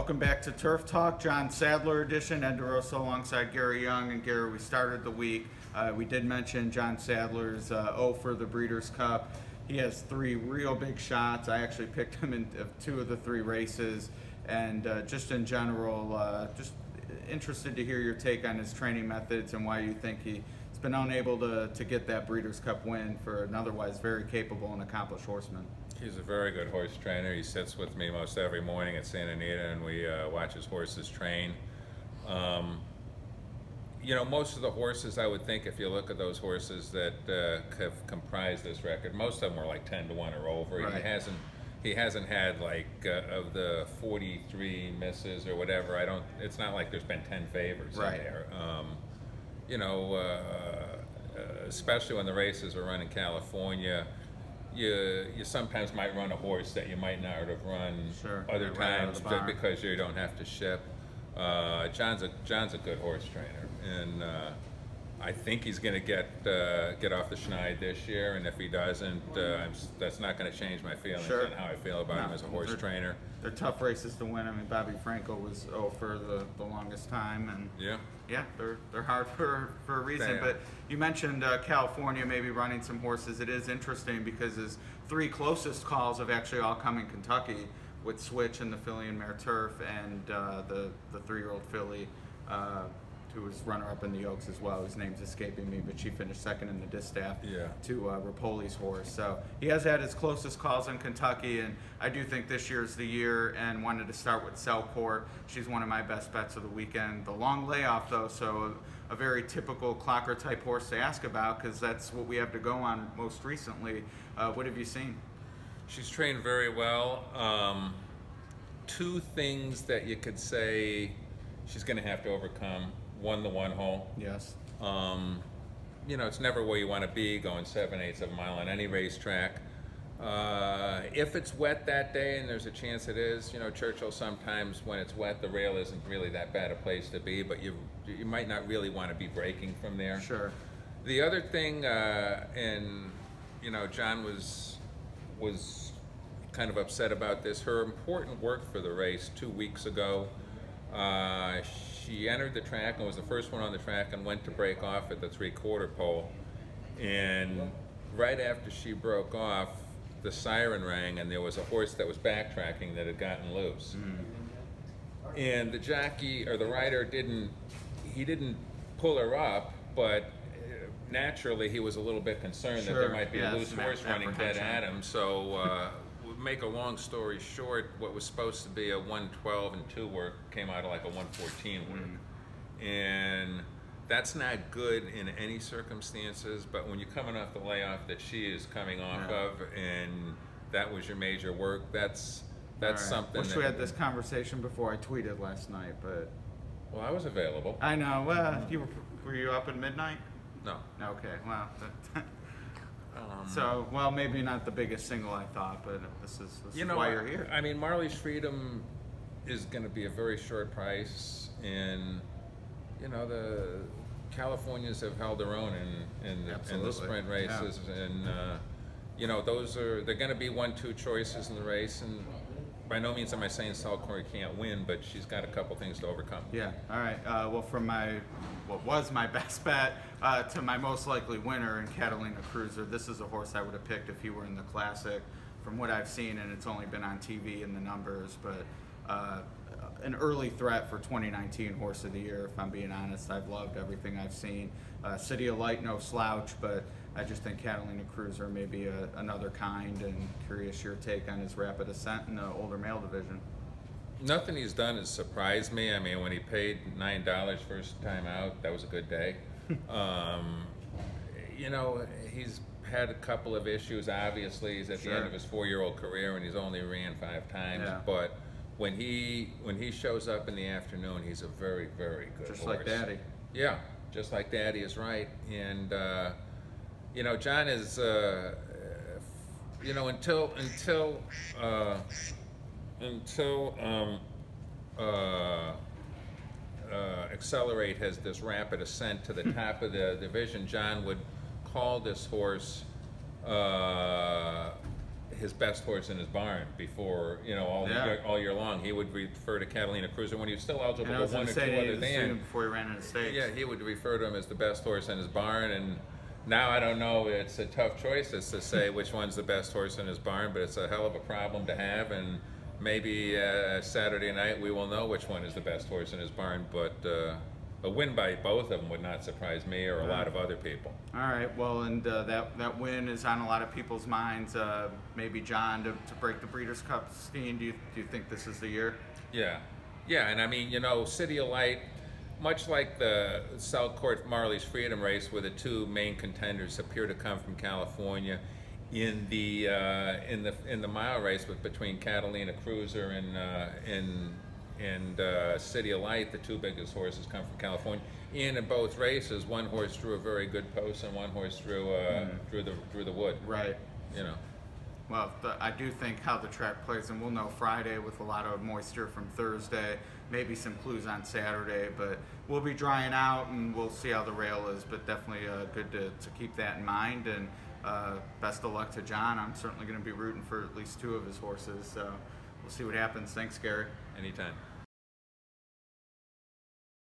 Welcome back to Turf Talk, John Sadler edition. Ed DeRosa alongside Gary Young. And Gary, we started the week. We did mention John Sadler's 0 for the Breeders' Cup. He has 3 real big shots. I actually picked him in 2 of the 3 races. And just in general, just interested to hear your take on his training methods and why you think he's been unable to get that Breeders' Cup win for an otherwise very capable and accomplished horseman. He's a very good horse trainer. He sits with me most every morning at Santa Anita, and we watch his horses train. You know, most of the horses, I would think, if you look at those horses that have comprised this record, most of them were like 10 to 1 or over. Right. He hasn't had like of the 43 misses or whatever. It's not like there's been 10 favors right. in there. You know, especially when the races are run in California. You sometimes might run a horse that you might not have run other times because you don't have to ship. John's a good horse trainer, and I think he's going to get off the schneid this year. And if he doesn't, that's not going to change my feelings on how I feel about him as a horse trainer. They're tough races to win. I mean, Bobby Franco was 0 for the longest time, and yeah, they're hard for a reason. But you mentioned California maybe running some horses. It is interesting because his 3 closest calls have actually all come in Kentucky, with Switch and the Filly Mare Turf, and the 3-year-old filly who was runner-up in the Oaks as well. His name's escaping me, but she finished second in the distaff to Rapoli's horse. So he has had his closest calls in Kentucky, and I do think this year's the year, and wanted to start with Selcourt. She's one of my best bets of the weekend. The long layoff, though, so a very typical clocker-type horse to ask about, because that's what we have to go on most recently. What have you seen? She's trained very well. 2 things that you could say she's going to have to overcome. One, the 1-hole. Yes. You know, it's never where you want to be going 7/8 of a mile on any racetrack. If it's wet that day, and there's a chance it is, you know, Churchill, sometimes when it's wet, the rail isn't really that bad a place to be, but you might not really want to be braking from there. Sure. The other thing, and you know, John was kind of upset about this. Her important work for the race 2 weeks ago. She entered the track and was the first one on the track and went to break off at the 3/4 pole. And right after she broke off, the siren rang and there was a horse that was backtracking that had gotten loose. And the jockey, or the rider, didn't pull her up, but naturally he was a little bit concerned that there might be a loose horse running dead at him. So make a long story short, what was supposed to be a 112 and 2 work came out of like a 114 work. And that's not good in any circumstances, but when you're coming off the layoff that she is coming off of, and that was your major work, that's something. Wish we had this conversation before I tweeted last night, but... Well, I was available. I know. Were you up at midnight? No. Okay, well... So, well, maybe not the biggest single I thought, but this is why you're here. I mean, Marley's Freedom is going to be a very short price, and you know, the Californians have held their own in the sprint races, and you know, they're going to be 1-2 choices in the race, and by no means am I saying Selcourt can't win, but she's got a couple things to overcome. Yeah. All right. Well, from what was my best bet to my most likely winner in Catalina Cruiser, this is a horse I would have picked if he were in the Classic. From what I've seen, and it's only been on TV in the numbers, but an early threat for 2019 Horse of the Year. If I'm being honest, I've loved everything I've seen. City of Light, no slouch, but I just think Catalina Cruiser may be another kind, and curious your take on his rapid ascent in the older male division. Nothing he's done has surprised me. I mean, when he paid $9 first time out, that was a good day. You know, he's had a couple of issues. Obviously, he's at the end of his 4-year-old career, and he's only ran 5 times. But when he shows up in the afternoon, he's a very, very good horse. Just like Daddy. Yeah, just like Daddy is right. And you know, John is, you know, until Accelerate has this rapid ascent to the top of the division, John would call this horse his best horse in his barn before, you know, all year long. He would refer to Catalina Cruiser when he was still eligible for one or two other than. Before he ran into stakes. Yeah, he would refer to him as the best horse in his barn, and now I don't know. It's a tough choice as to say which one's the best horse in his barn, but it's a hell of a problem to have, and maybe Saturday night we will know which one is the best horse in his barn. But a win by both of them would not surprise me or a lot of other people. All right, well, and that win is on a lot of people's minds. Maybe John to break the Breeders' Cup. Steen, do you think this is the year? Yeah, and I mean, you know, City of Light, much like the Selcourt Marley's Freedom race, where the two main contenders appear to come from California, in the mile race between Catalina Cruiser and City of Light, the two biggest horses come from California. In both races, one horse drew a very good post and one horse drew the wood. Right. You know. Well, I do think how the track plays, and we'll know Friday with a lot of moisture from Thursday, maybe some clues on Saturday, but we'll be drying out and we'll see how the rail is, but definitely good to keep that in mind, and best of luck to John. I'm certainly going to be rooting for at least two of his horses, so we'll see what happens. Thanks, Gary. Anytime.